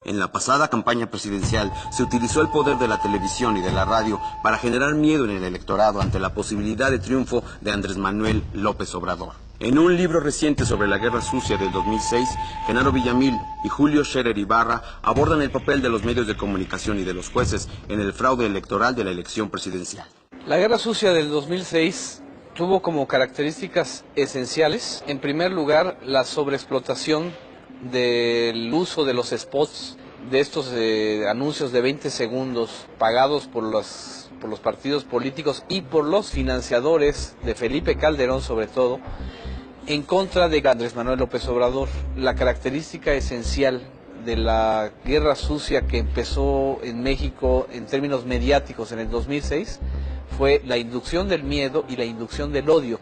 En la pasada campaña presidencial se utilizó el poder de la televisión y de la radio para generar miedo en el electorado ante la posibilidad de triunfo de Andrés Manuel López Obrador. En un libro reciente sobre la Guerra Sucia del 2006, Genaro Villamil y Julio Scherer Ibarra abordan el papel de los medios de comunicación y de los jueces en el fraude electoral de la elección presidencial. La Guerra Sucia del 2006 tuvo como características esenciales, en primer lugar, la sobreexplotación del uso de los spots, de estos anuncios de 20 segundos pagados por los partidos políticos y por los financiadores de Felipe Calderón sobre todo, en contra de Andrés Manuel López Obrador. La característica esencial de la Guerra Sucia que empezó en México en términos mediáticos en el 2006 fue la inducción del miedo y la inducción del odio.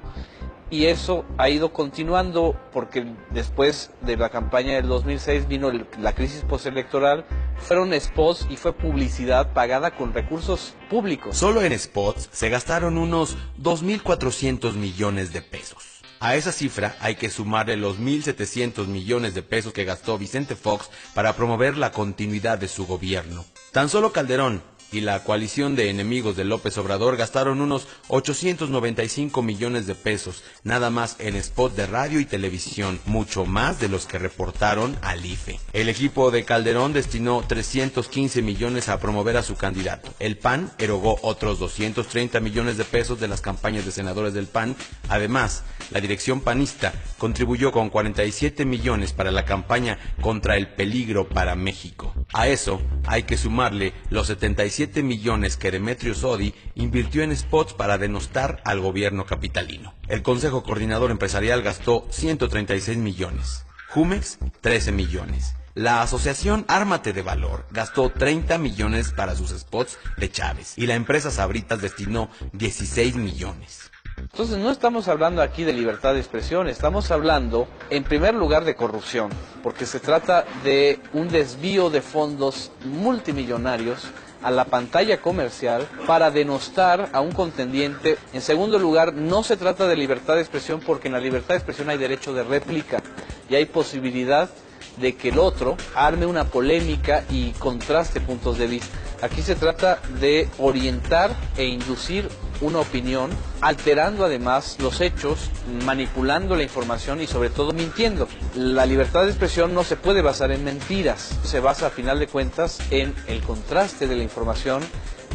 Y eso ha ido continuando porque después de la campaña del 2006 vino la crisis postelectoral, fueron spots y fue publicidad pagada con recursos públicos. Solo en spots se gastaron unos 2.400 millones de pesos. A esa cifra hay que sumarle los 1.700 millones de pesos que gastó Vicente Fox para promover la continuidad de su gobierno. Tan solo Calderón y la coalición de enemigos de López Obrador gastaron unos 895 millones de pesos, nada más en spot de radio y televisión, mucho más de los que reportaron al IFE. El equipo de Calderón destinó 315 millones a promover a su candidato. El PAN erogó otros 230 millones de pesos de las campañas de senadores del PAN. Además, la dirección panista contribuyó con 47 millones para la campaña contra el peligro para México. A eso hay que sumarle los 77 millones que Demetrio Sodi invirtió en spots para denostar al gobierno capitalino. El Consejo Coordinador Empresarial gastó 136 millones, Jumex 13 millones. La asociación Ármate de Valor gastó 30 millones para sus spots de Chávez y la empresa Sabritas destinó 16 millones. Entonces no estamos hablando aquí de libertad de expresión, estamos hablando en primer lugar de corrupción, porque se trata de un desvío de fondos multimillonarios a la pantalla comercial para denostar a un contendiente. En segundo lugar, no se trata de libertad de expresión porque en la libertad de expresión hay derecho de réplica y hay posibilidad de que el otro arme una polémica y contraste puntos de vista. Aquí se trata de orientar e inducir una opinión, alterando además los hechos, manipulando la información y sobre todo mintiendo. La libertad de expresión no se puede basar en mentiras, se basa a final de cuentas en el contraste de la información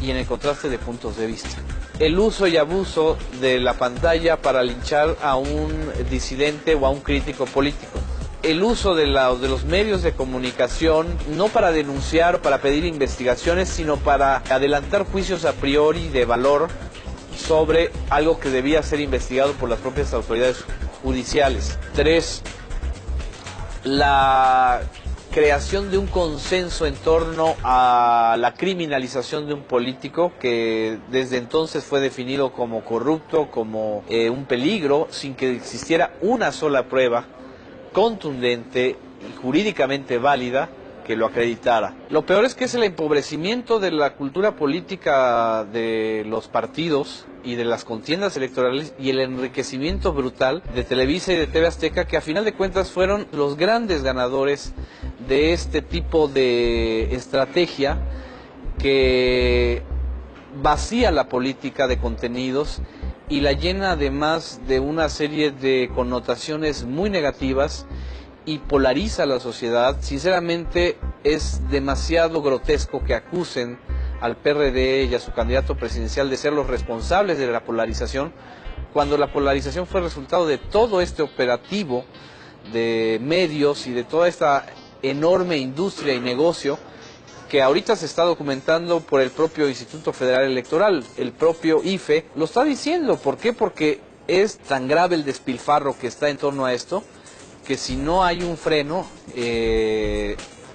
y en el contraste de puntos de vista. El uso y abuso de la pantalla para linchar a un disidente o a un crítico político. El uso de los medios de comunicación, no para denunciar o para pedir investigaciones, sino para adelantar juicios a priori de valor sobre algo que debía ser investigado por las propias autoridades judiciales. 3. La creación de un consenso en torno a la criminalización de un político que desde entonces fue definido como corrupto, como un peligro, sin que existiera una sola prueba contundente y jurídicamente válida que lo acreditara. Lo peor es que es el empobrecimiento de la cultura política de los partidos y de las contiendas electorales y el enriquecimiento brutal de Televisa y de TV Azteca, que a final de cuentas fueron los grandes ganadores de este tipo de estrategia que vacía la política de contenidos y la llena además de una serie de connotaciones muy negativas y polariza a la sociedad. Sinceramente es demasiado grotesco que acusen al PRD y a su candidato presidencial de ser los responsables de la polarización, cuando la polarización fue resultado de todo este operativo de medios y de toda esta enorme industria y negocio que ahorita se está documentando por el propio Instituto Federal Electoral. El propio IFE lo está diciendo. ¿Por qué? Porque es tan grave el despilfarro que está en torno a esto, que si no hay un freno,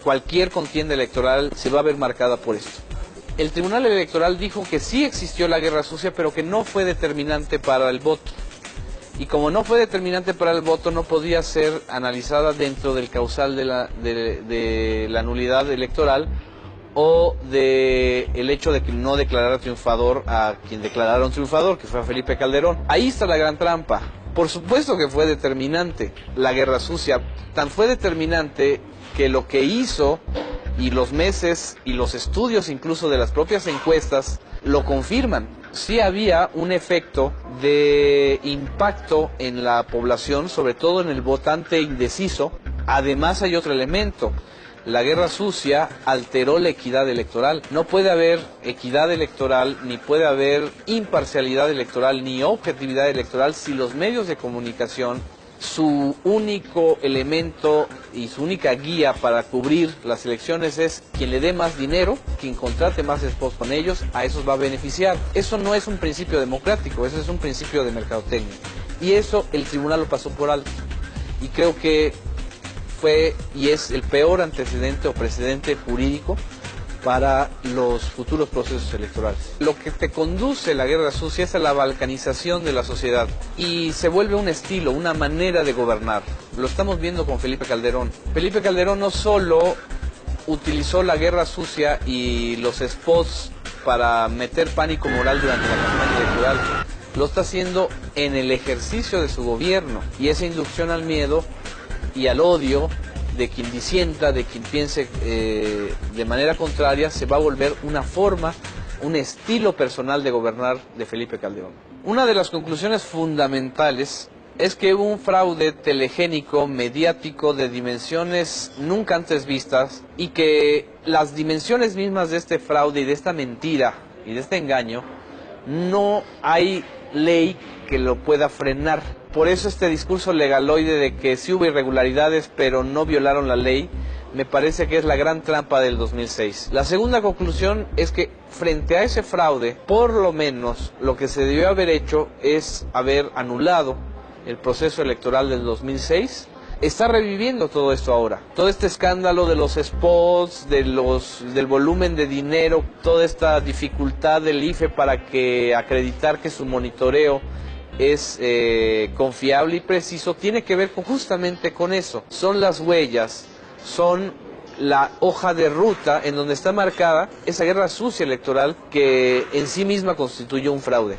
cualquier contienda electoral se va a ver marcada por esto. El Tribunal Electoral dijo que sí existió la guerra sucia, pero que no fue determinante para el voto. Y como no fue determinante para el voto, no podía ser analizada dentro del causal de la nulidad electoral o del hecho de que no declarara triunfador a quien declararon triunfador, que fue a Felipe Calderón. Ahí está la gran trampa. Por supuesto que fue determinante la guerra sucia, tan fue determinante que lo que hizo y los meses y los estudios incluso de las propias encuestas lo confirman. Sí había un efecto de impacto en la población, sobre todo en el votante indeciso. Además hay otro elemento. La guerra sucia alteró la equidad electoral. No puede haber equidad electoral, ni puede haber imparcialidad electoral, ni objetividad electoral si los medios de comunicación, su único elemento y su única guía para cubrir las elecciones es quien le dé más dinero, quien contrate más spots con ellos, a esos va a beneficiar. Eso no es un principio democrático, eso es un principio de mercadotecnia. Y eso el tribunal lo pasó por alto. Y creo que fue y es el peor antecedente o precedente jurídico para los futuros procesos electorales. Lo que te conduce la guerra sucia es a la balcanización de la sociedad y se vuelve un estilo, una manera de gobernar. Lo estamos viendo con Felipe Calderón. Felipe Calderón no solo utilizó la guerra sucia y los spots para meter pánico moral durante la campaña electoral, lo está haciendo en el ejercicio de su gobierno, y esa inducción al miedo y al odio de quien disienta, de quien piense de manera contraria, se va a volver una forma, un estilo personal de gobernar de Felipe Calderón. Una de las conclusiones fundamentales es que hubo un fraude telegénico, mediático, de dimensiones nunca antes vistas, y que las dimensiones mismas de este fraude y de esta mentira y de este engaño, no hay ley que lo pueda frenar. Por eso este discurso legaloide de que sí hubo irregularidades pero no violaron la ley, me parece que es la gran trampa del 2006. La segunda conclusión es que frente a ese fraude, por lo menos lo que se debió haber hecho es haber anulado el proceso electoral del 2006. Está reviviendo todo esto ahora. Todo este escándalo de los spots, del volumen de dinero, toda esta dificultad del IFE para acreditar que su monitoreo es confiable y preciso, tiene que ver justamente con eso. Son las huellas, son la hoja de ruta en donde está marcada esa guerra sucia electoral que en sí misma constituye un fraude.